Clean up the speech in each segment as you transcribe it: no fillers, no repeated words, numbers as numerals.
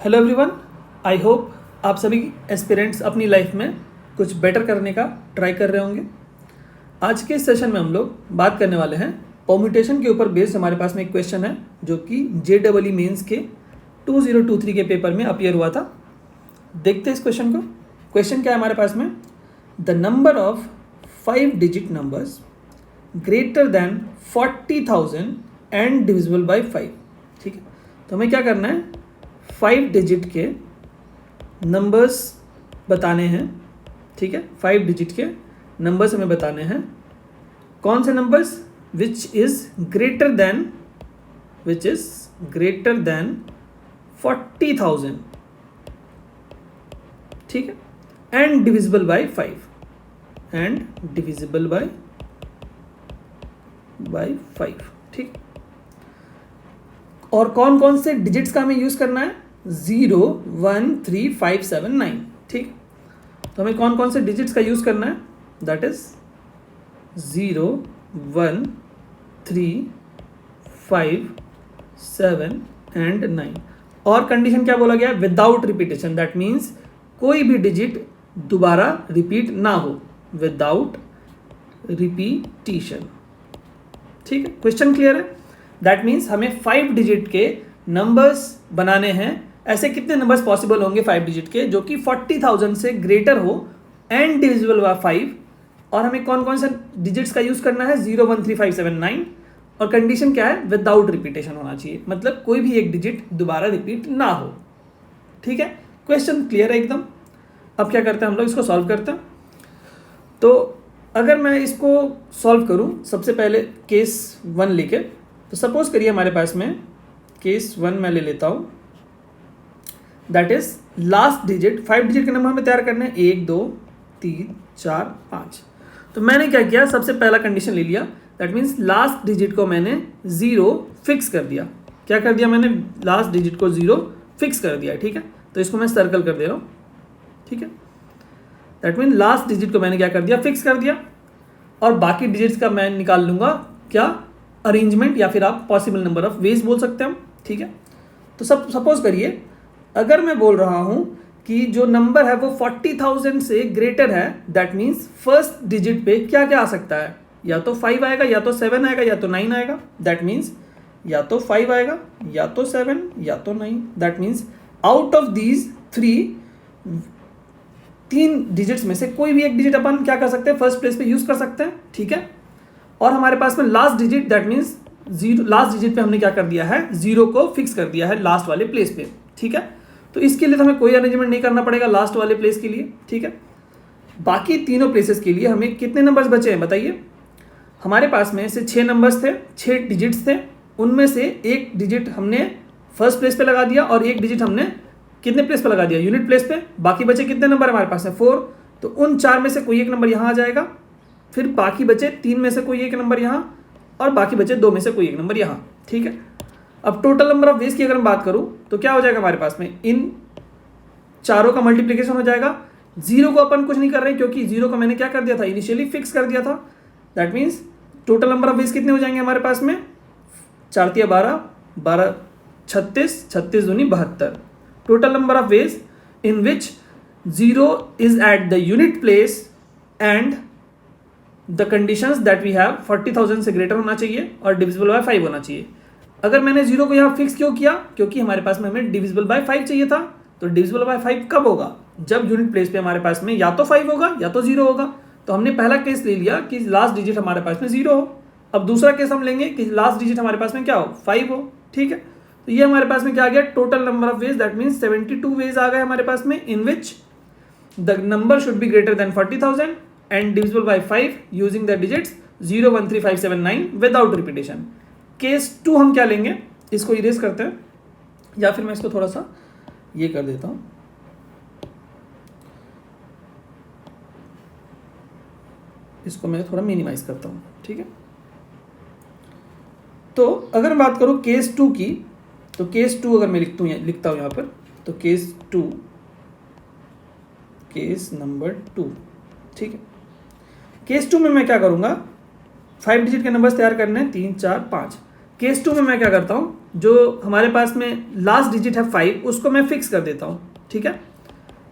Hello everyone, I hope आप सभी aspirants अपनी लाइफ में कुछ बेटर करने का ट्राई कर रहे होंगे। आज के सेशन में हम लोग बात करने वाले हैं परम्यूटेशन के ऊपर बेस्ड। हमारे पास में एक क्वेश्चन है जो कि JEE मेंस के 2023 के पेपर में अपीयर हुआ था। देखते हैं इस क्वेश्चन को। क्वेश्चन क्या है हमारे पास में, the number of 5 digit numbers greater than 40,000 and divisible by 5। ठीक है, तो हमें क्या करना है, 5 डिजिट के नंबर्स बताने हैं। ठीक है, 5 डिजिट के नंबर्स हमें बताने हैं। कौन से numbers? Which is greater than 40,000। ठीक है, and divisible by 5, and divisible by 5। ठीक, और कौन कौन से डिजिट्स का हमें यूज़ करना है? 0, 1, 3, 5, 7, 9। ठीक, तो हमें कौन कौन से डिजिट्स का यूज़ करना है? That is 0, 1, 3, 5, 7 and 9। और कंडीशन क्या बोला गया? Without repetition. दैट मीन्स कोई भी डिजिट दोबारा रिपीट ना हो, विदाउट रिपीटिशन। ठीक है, क्वेश्चन क्लियर है? दैट मीन्स हमें 5 डिजिट के नंबर्स बनाने हैं। ऐसे कितने नंबर्स पॉसिबल होंगे 5 डिजिट के जो कि 40,000 से ग्रेटर हो एंड डिविजिबल बाय 5। और हमें कौन कौन से डिजिट्स का यूज करना है? 0, 1, 3, 5, 7, 9। और कंडीशन क्या है? विदाउट रिपीटेशन होना चाहिए, मतलब कोई भी एक डिजिट दोबारा रिपीट ना हो। ठीक है, क्वेश्चन क्लियर है एकदम। अब क्या करते हैं हम लोग, इसको सॉल्व करते हैं। तो अगर मैं इसको सॉल्व करूं, सबसे पहले केस 1 लेके, तो सपोज करिए हमारे पास में केस 1 मैं ले लेता हूं। That is last digit, 5 digit के नंबर हमें तैयार करने हैं, 1, 2, 3, 4, 5। तो मैंने क्या किया, सबसे पहला कंडीशन ले लिया। दैट मीन्स लास्ट डिजिट को मैंने 0 फिक्स कर दिया। क्या कर दिया मैंने? लास्ट डिजिट को 0 फिक्स कर दिया। ठीक है, तो इसको मैं सर्कल कर दे रहा हूँ। ठीक है, दैट मीन लास्ट डिजिट को मैंने क्या कर दिया? फिक्स कर दिया। और बाकी डिजिट्स का मैं निकाल लूंगा क्या? अरेंजमेंट, या फिर आप पॉसिबल नंबर ऑफ वेज बोल सकते हैं। ठीक है, तो सपोज करिए अगर मैं बोल रहा हूं कि जो नंबर है वो 40,000 से ग्रेटर है, दैट मीन्स फर्स्ट डिजिट पे क्या क्या आ सकता है? या तो 5 आएगा, या तो 7 आएगा, या तो 9 आएगा। दैट मीन्स या तो 5 आएगा, या तो 7, या तो 9। That means out of these 3 digits में से कोई भी एक डिजिट अपन क्या कर सकते हैं? फर्स्ट प्लेस पे यूज कर सकते हैं। ठीक है, और हमारे पास में last digit, that means 0, last digit पे हमने क्या कर दिया है? 0 को फिक्स कर दिया है लास्ट वाले प्लेस पे। ठीक है, तो इसके लिए तो हमें कोई अरेंजमेंट नहीं करना पड़ेगा लास्ट वाले प्लेस के लिए। ठीक है, बाकी तीनों प्लेसेस के लिए हमें कितने नंबर्स बचे हैं बताइए? हमारे पास में से 6 नंबर्स थे, 6 डिजिट्स थे। उनमें से एक डिजिट हमने फर्स्ट प्लेस पे लगा दिया और एक डिजिट हमने कितने प्लेस पे लगा दिया? यूनिट प्लेस पे। बाकी बचे कितने नंबर हमारे पास है? 4। तो उन 4 में से कोई एक नंबर यहाँ आ जाएगा, फिर बाकी बचे 3 में से कोई एक नंबर यहाँ, और बाकी बचे 2 में से कोई एक नंबर यहाँ। ठीक है, अब टोटल नंबर ऑफ वेज की अगर मैं बात करूं तो क्या हो जाएगा हमारे पास में? इन चारों का मल्टीप्लिकेशन हो जाएगा। 0 को अपन कुछ नहीं कर रहे क्योंकि 0 को मैंने क्या कर दिया था? इनिशियली फिक्स कर दिया था। That means total number of veg कितने हो जाएंगे हमारे पास में? 4 × 12, 12, 36, 36 दूनी 72। Total number of ways in which 0 is at the unit place and the conditions that we have 40,000 से ग्रेटर होना चाहिए और डिविजिबल बाय 5 होना चाहिए। अगर मैंने 0 को यहाँ फिक्स क्यों किया? क्योंकि हमारे पास में हमें डिविजिबल बाय 5 चाहिए था। तो डिविजिबल बाय 5 कब होगा? जब यूनिट प्लेस पे हमारे पास में या तो 5 होगा या तो 0 होगा। तो हमने पहला केस ले लिया कि लास्ट डिजिट हमारे पास में 0 हो। अब दूसरा केस हम लेंगे कि लास्ट डिजिट हमारे पास में क्या हो? 5 हो। ठीक है, तो ये हमारे पास में क्या आ गया? Total number of ways, that means 72 ways आ गए हमारे पास में, in which the number should be greater than 40,000 and divisible by 5 using the digits 0, 1, 3, 5, 7, 9 without repetition. Case 2 हम क्या लेंगे? इसको इरेज करते हैं, या फिर मैं इसको थोड़ा सा ये कर देता हूं, इसको मैं थोड़ा मिनिमाइज करता हूं। ठीक है, तो अगर मैं बात करूं केस 2 की, तो केस 2 अगर मैं लिखता हूं यहां पर, तो केस 2, केस नंबर 2। ठीक है, केस 2 में मैं क्या करूंगा? 5 डिजिट के नंबर्स तैयार करने हैं, 3, 4, 5। केस 2 में मैं क्या करता हूं? जो हमारे पास में लास्ट डिजिट है 5 उसको मैं फिक्स कर देता हूँ, ठीक है।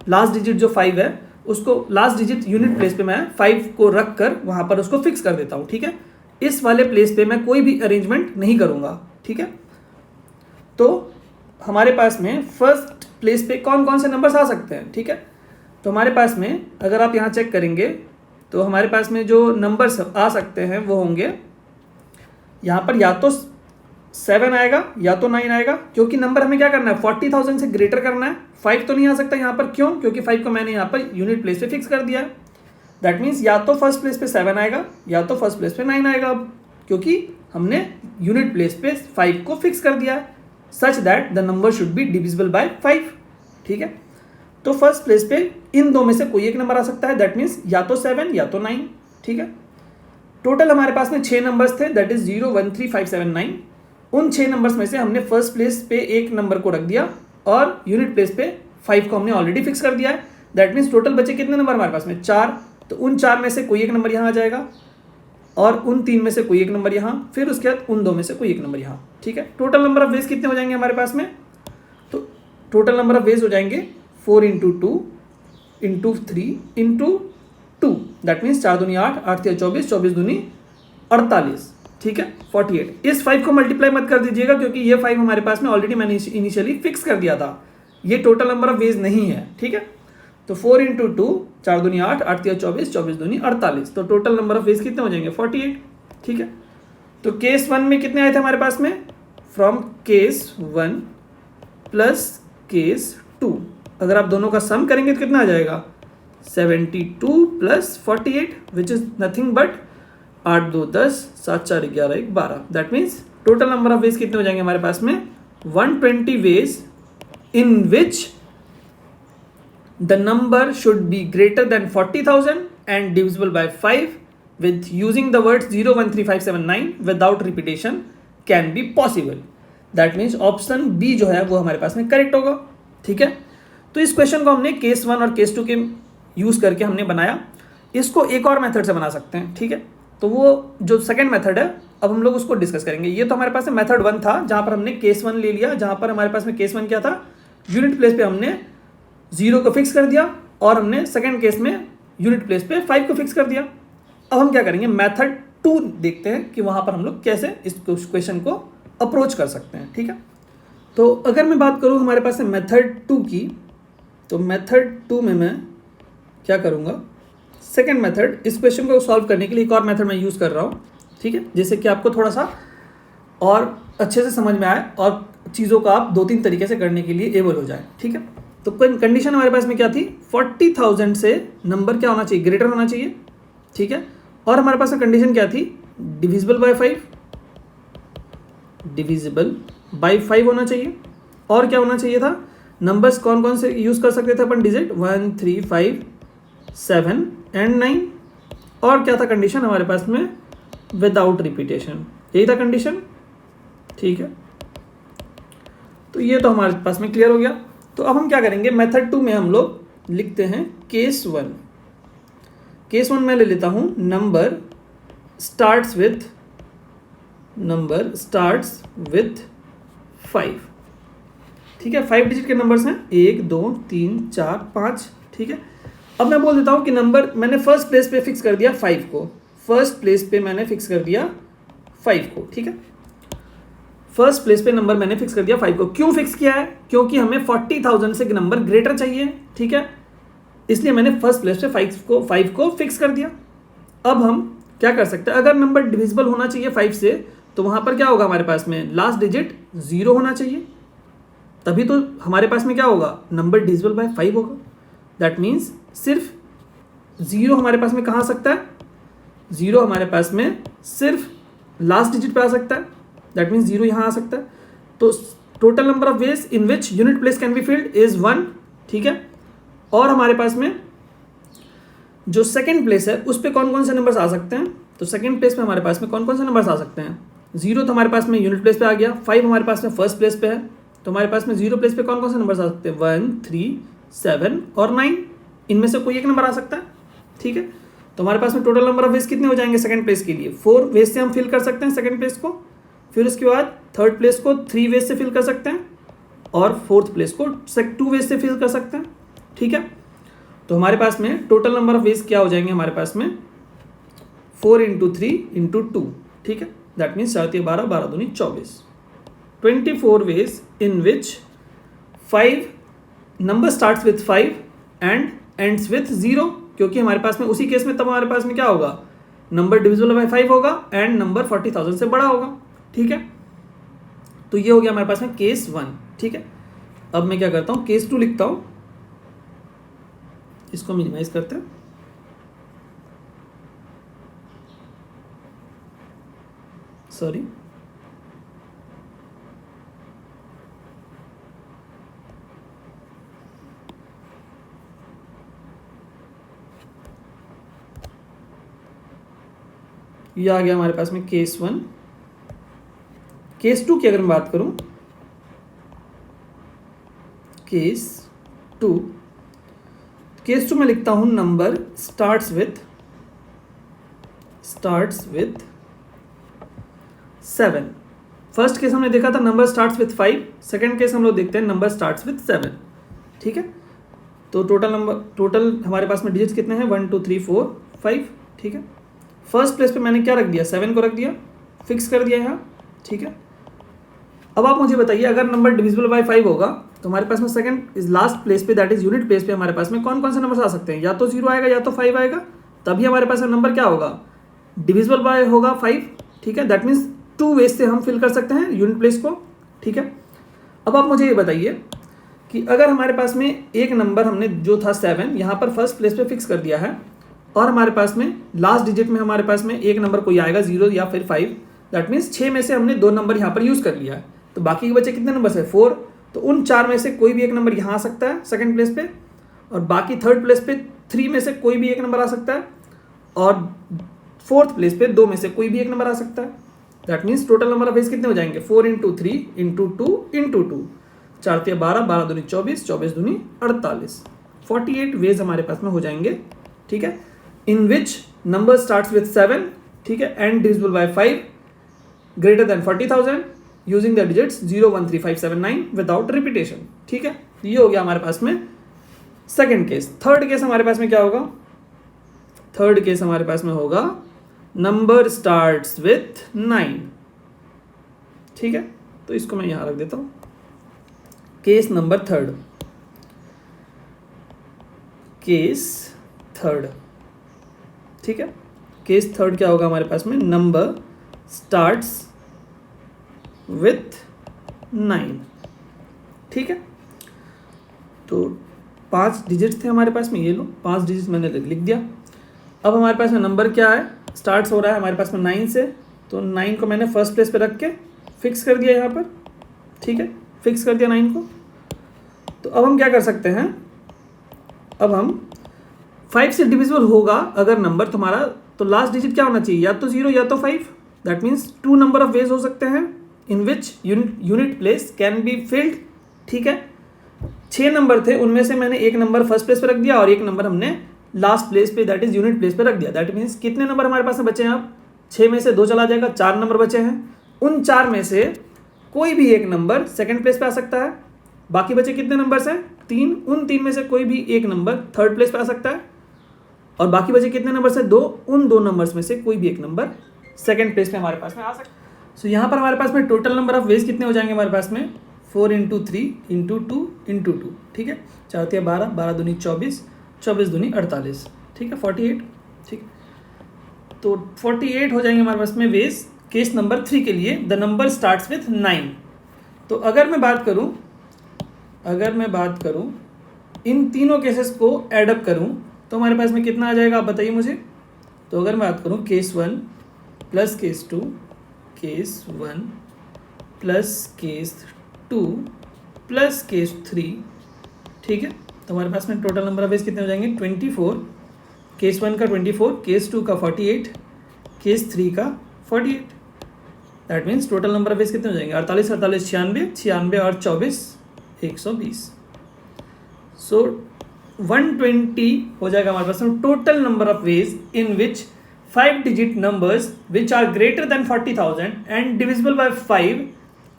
लास्ट डिजिट जो 5 है उसको लास्ट डिजिट यूनिट प्लेस पे मैं 5 को रख कर वहाँ पर उसको फिक्स कर देता हूँ, ठीक है। इस वाले प्लेस पे मैं कोई भी अरेंजमेंट नहीं करूँगा, ठीक है। तो हमारे पास में फर्स्ट प्लेस पे कौन कौन से नंबर्स आ सकते हैं, ठीक है। तो हमारे पास में अगर आप यहाँ चेक करेंगे तो हमारे पास में जो नंबर्स आ सकते हैं वो होंगे यहाँ पर या तो 7 आएगा या तो 9 आएगा, क्योंकि नंबर हमें क्या करना है 40,000 से ग्रेटर करना है। 5 तो नहीं आ सकता यहाँ पर, क्यों? क्योंकि 5 को मैंने यहाँ पर यूनिट प्लेस पे फिक्स कर दिया है। दैट मीन्स या तो फर्स्ट प्लेस पे 7 आएगा या तो फर्स्ट प्लेस पे 9 आएगा, अब क्योंकि हमने यूनिट प्लेस पे 5 को फिक्स कर दिया है such that the number should be divisible by 5, ठीक है। तो फर्स्ट प्लेस पे इन दो में से कोई एक नंबर आ सकता है, दैट मीन्स या तो 7 या तो 9, ठीक है। टोटल हमारे पास में 6 नंबर्स थे, दैट इज 0 1 3 5 7 9। उन 6 नंबर्स में से हमने फर्स्ट प्लेस पे एक नंबर को रख दिया और यूनिट प्लेस पे 5 को हमने ऑलरेडी फिक्स कर दिया है। दैट मीन्स टोटल बचे कितने नंबर हमारे पास में 4, तो उन 4 में से कोई एक नंबर यहाँ आ जाएगा और उन 3 में से कोई एक नंबर यहाँ, फिर उसके बाद उन 2 में से कोई एक नंबर यहाँ, ठीक है। टोटल नंबर ऑफ वेज कितने हो जाएंगे हमारे पास में? तो टोटल नंबर ऑफ वेज हो जाएंगे 4 × 2 × 3 × 2, दैट मीन्स 4 दूनी 8, 8 3 24, 24 दूनी 48, ठीक है 48। इस 5 को मल्टीप्लाई मत कर दीजिएगा क्योंकि ये 5 हमारे पास में ऑलरेडी मैंने इनिशियली फिक्स कर दिया था, ये टोटल नंबर ऑफ वेज नहीं है, ठीक है। तो 4 × 2, 4 दूनी 8, 8 3 24, 24 दूनी 48, तो टोटल नंबर ऑफ वेज कितने हो जाएंगे 48, ठीक है। तो केस 1 में कितने आए थे हमारे पास में? फ्रॉम केस 1 प्लस केस 2, अगर आप दोनों का सम करेंगे तो कितना आ जाएगा 72 plus 48 which is nothing but 8 2 10, 7 4 11 1 12। That means total number of veg कितने हो जाएंगे हमारे पास में 120 veg in which the number should be greater than 40,000 and divisible by 5 with using the words 0 1 3 5 7 9 without repetition can be possible। That means option B जो है वो हमारे पास में करेक्ट होगा, ठीक है। तो इस क्वेश्चन को हमने केस 1 और केस 2 के यूज़ करके हमने बनाया। इसको एक और मेथड से बना सकते हैं, ठीक है। तो वो जो सेकंड मेथड है अब हम लोग उसको डिस्कस करेंगे। ये तो हमारे पास में मेथड 1 था जहाँ पर हमने केस 1 ले लिया, जहाँ पर हमारे पास में केस 1 क्या था यूनिट प्लेस पे हमने 0 को फिक्स कर दिया और हमने सेकेंड केस में यूनिट प्लेस पे 5 को फिक्स कर दिया। अब हम क्या करेंगे मेथड 2 देखते हैं कि वहाँ पर हम लोग कैसे इस क्वेश्चन को अप्रोच कर सकते हैं, ठीक है। तो अगर मैं बात करूँ हमारे पास है मेथड 2 की, तो मेथड 2 में मैं क्या करूँगा सेकेंड मेथड, इस क्वेश्चन को सॉल्व करने के लिए एक और मेथड मैं यूज़ कर रहा हूँ, ठीक है, जिससे कि आपको थोड़ा सा और अच्छे से समझ में आए और चीज़ों को आप 2-3 तरीके से करने के लिए एबल हो जाए, ठीक है। तो कंडीशन हमारे पास में क्या थी 40,000 से नंबर क्या होना चाहिए ग्रेटर होना चाहिए, ठीक है। और हमारे पास में कंडीशन क्या थी डिविजिबल बाय 5, डिविजिबल बाय 5 होना चाहिए। और क्या होना चाहिए था नंबर्स कौन कौन से यूज़ कर सकते थे अपन डिजिट 1 3 5 7 एंड 9। और क्या था कंडीशन हमारे पास में विदाउट रिपीटेशन, यही था कंडीशन, ठीक है। तो ये तो हमारे पास में क्लियर हो गया। तो अब हम क्या करेंगे मेथड 2 में हम लोग लिखते हैं केस 1। केस 1 में ले लेता हूँ नंबर स्टार्ट्स विथ 5, ठीक है। 5 डिजिट के नंबर्स हैं 1 2 3 4 5, ठीक है। अब मैं बोल देता हूँ कि नंबर मैंने फर्स्ट प्लेस पे फिक्स कर दिया 5 को, फर्स्ट प्लेस पे मैंने फिक्स कर दिया 5 को, ठीक है। फर्स्ट प्लेस पे नंबर मैंने फिक्स कर दिया 5 को। क्यों फिक्स किया है? क्योंकि हमें 40,000 से नंबर ग्रेटर चाहिए, ठीक है, इसलिए मैंने फर्स्ट प्लेस पे 5 को फिक्स कर दिया। अब हम क्या कर सकते हैं, अगर नंबर डिविजिबल होना चाहिए 5 से तो वहाँ पर क्या होगा हमारे पास में लास्ट डिजिट 0 होना चाहिए, तभी तो हमारे पास में क्या होगा नंबर डिविजिबल बाय 5 होगा। दैट मीन्स सिर्फ 0 हमारे पास में कहाँ आ सकता है, 0 हमारे पास में सिर्फ लास्ट डिजिट पे आ सकता है, दैट मीन्स 0 यहाँ आ सकता है। तो total number of ways in which unit place can be field is 1, ठीक है। और हमारे पास में जो सेकंड प्लेस है उस पर कौन कौन से नंबर्स आ सकते हैं, तो सेकंड प्लेस पे हमारे पास में कौन कौन से नंबर्स आ सकते हैं 0 तो हमारे पास में यूनिट प्लेस पे आ गया, 5 हमारे पास में फर्स्ट प्लेस पे है, तो हमारे पास में 0 प्लेस पे कौन कौन से नंबर्स आ सकते हैं 1 3 7 और 9, इनमें से कोई एक नंबर आ सकता है, ठीक है। तो हमारे पास में टोटल नंबर ऑफ वेज कितने हो जाएंगे सेकंड प्लेस के लिए 4 वेज से हम फिल कर सकते हैं सेकंड प्लेस को। फिर उसके बाद थर्ड प्लेस को 3 वेज से फिल कर सकते हैं और फोर्थ प्लेस को 2 वेज से फिल कर सकते हैं, ठीक है। तो हमारे पास में टोटल नंबर ऑफ वेज क्या हो जाएंगे हमारे पास में 4 इंटू 3 इंटू 2, ठीक है। दैट मीन्स 4 12 12 दूनी 24, 24 veg in which 5 number starts with 5 and ends with 0, क्योंकि हमारे पास में उसी केस में तब हमारे पास में क्या होगा, नंबर डिविजिबल बाय 5 होगा एंड नंबर 40,000 से बड़ा होगा, ठीक है। तो ये हो गया हमारे पास में केस 1, ठीक है। अब मैं क्या करता हूँ, केस 2 लिखता हूँ, इसको मिनिमाइज करते हैं। सॉरी, ये आ गया हमारे पास में केस 1। केस 2 की अगर मैं बात करूं, केस 2 में लिखता हूं number starts with 7। First case हमने देखा था number starts with 5, second case हम लोग देखते हैं नंबर स्टार्ट्स विथ 7, ठीक है। तो टोटल हमारे पास में डिजिट्स कितने हैं 1 2 3 4 5, ठीक है। फर्स्ट प्लेस पे मैंने क्या रख दिया, 7 को रख दिया, फिक्स कर दिया यहाँ, ठीक है। अब आप मुझे बताइए अगर नंबर डिविजिबल बाय 5 होगा तो हमारे पास में सेकंड इज लास्ट प्लेस पे, दैट इज यूनिट प्लेस पे हमारे पास में कौन कौन से नंबर आ सकते हैं, या तो 0 आएगा या तो 5 आएगा, तभी हमारे पास में नंबर क्या होगा, डिविजिबल बाय होगा 5, ठीक है। दैट मीन्स 2 वेज से हम फिल कर सकते हैं यूनिट प्लेस को, ठीक है। अब आप मुझे ये बताइए कि अगर हमारे पास में एक नंबर हमने जो था 7 यहाँ पर फर्स्ट प्लेस पे फिक्स कर दिया है और हमारे पास में लास्ट डिजिट में हमारे पास में एक नंबर कोई आएगा 0 या फिर 5, दैट मीन्स 6 में से हमने 2 नंबर यहाँ पर यूज़ कर लिया है, तो बाकी के बचे कितने नंबर है 4, तो उन 4 में से कोई भी एक नंबर यहाँ आ सकता है सेकंड प्लेस पे, और बाकी थर्ड प्लेस पे 3 में से कोई भी एक नंबर आ सकता है, और फोर्थ प्लेस पे 2 में से कोई भी एक नंबर आ सकता है। That means total number of veg कितने हो जाएंगे 4 इंटू 3 इंटू 2 इंटू 2, 4 12 12 दूनी 24 24 दूनी 48, 48 वेज हमारे पास में हो जाएंगे, ठीक है। इन विच नंबर स्टार्ट्स विथ 7, ठीक है, and divisible by 5 greater than 40,000 using the digits 0 1 3 5 7 9 without repetition, ठीक है। ये हो गया हमारे पास में सेकंड केस। थर्ड केस हमारे पास में क्या होगा, थर्ड केस हमारे पास में होगा नंबर स्टार्ट्स विथ 9, ठीक है। तो इसको मैं यहां रख देता हूं, case number third, case third, ठीक है। केस थर्ड क्या होगा हमारे पास में, नंबर स्टार्ट्स विथ 9, ठीक है। तो 5 डिजिट्स थे हमारे पास में, ये लो 5 डिजिट्स मैंने लिख दिया। अब हमारे पास में नंबर क्या है, स्टार्ट्स हो रहा है हमारे पास में 9 से, तो 9 को मैंने फर्स्ट प्लेस पे रख के फिक्स कर दिया यहाँ पर, ठीक है, फिक्स कर दिया 9 को। तो अब हम क्या कर सकते हैं, अब हम 5 से डिविजिबल होगा अगर नंबर तुम्हारा, तो लास्ट डिजिट क्या होना चाहिए, या तो 0 या तो 5, that means 2 number of ways हो सकते हैं in which unit place can be filled, ठीक है। 6 नंबर थे, उनमें से मैंने एक नंबर फर्स्ट प्लेस पे रख दिया और एक नंबर हमने लास्ट प्लेस पे दैट इज यूनिट प्लेस पे रख दिया। दैट मीन्स कितने नंबर हमारे पास में बचे हैं, अब 6 में से 2 चला जाएगा, 4 नंबर बचे हैं। उन 4 में से कोई भी एक नंबर सेकंड प्लेस पे आ सकता है, बाकी बचे कितने नंबर्स हैं 3, उन 3 में से कोई भी एक नंबर थर्ड प्लेस पे आ सकता है, और बाकी बचे कितने नंबर्स हैं 2, उन 2 नंबर्स में से कोई भी एक नंबर सेकंड प्लेस पे हमारे पास में आ सकता है। सो यहाँ पर हमारे पास में टोटल नंबर ऑफ वेज कितने हो जाएंगे हमारे पास में 4 इंटू 3 इंटू 2 इंटू 2, ठीक है। 4 12 12 दूनी 24 24 दूनी 48, ठीक है, 48, ठीक। तो 48 हो जाएंगे हमारे पास में वेज केस नंबर 3 के लिए, द नंबर स्टार्ट्स विथ 9। तो अगर मैं बात करूं इन तीनों केसेस को एडअप करूं तो हमारे पास में कितना आ जाएगा, आप बताइए मुझे। तो अगर मैं बात करूं case 1 plus case 2, case 1 plus case 2 plus case 3, ठीक है, तो हमारे पास में टोटल नंबर ऑफ वेज कितने हो जाएंगे 24, केस 1 का 24, केस 2 का 48, केस 3 का 48। That means total number of veg कितने हो जाएंगे 48 48 96 96 और 24 120। सो 120 हो जाएगा हमारे पास में total number of ways in which 5 digit numbers which are greater than 40,000 and divisible by 5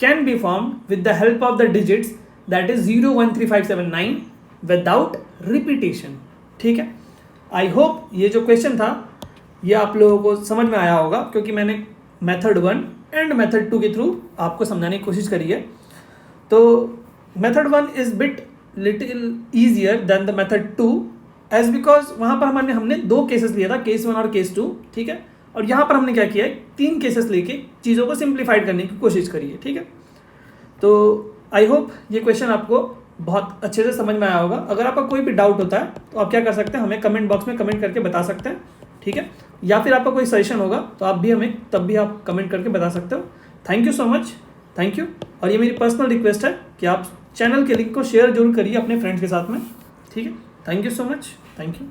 can be formed with the help of the digits that is 0 1 3 5 7 9 without repetition. ठीक है, आई होप ये जो क्वेश्चन था ये आप लोगों को समझ में आया होगा, क्योंकि मैंने मेथड 1 एंड मेथड 2 के थ्रू आपको समझाने की कोशिश करी है. तो method 1 is bit little easier than the method 2 as because वहाँ पर हमने दो केसेस लिया था, केस 1 और केस 2. ठीक है, और यहाँ पर हमने क्या किया है, 3 केसेस लेके चीज़ों को सिंप्लीफाइड करने की कोशिश करी है. ठीक है, तो आई होप ये क्वेश्चन आपको बहुत अच्छे से समझ में आया होगा. अगर आपका कोई भी डाउट होता है तो आप क्या कर सकते हैं, हमें कमेंट बॉक्स में कमेंट करके बता सकते हैं. ठीक है, या फिर आपका कोई सजेशन होगा तो आप भी हमें तब भी आप कमेंट करके बता सकते हो. Thank you so much, thank you. और ये मेरी पर्सनल रिक्वेस्ट है कि आप चैनल के लिंक को शेयर जरूर करिए अपने फ्रेंड्स के साथ में. ठीक है, thank you so much, thank you.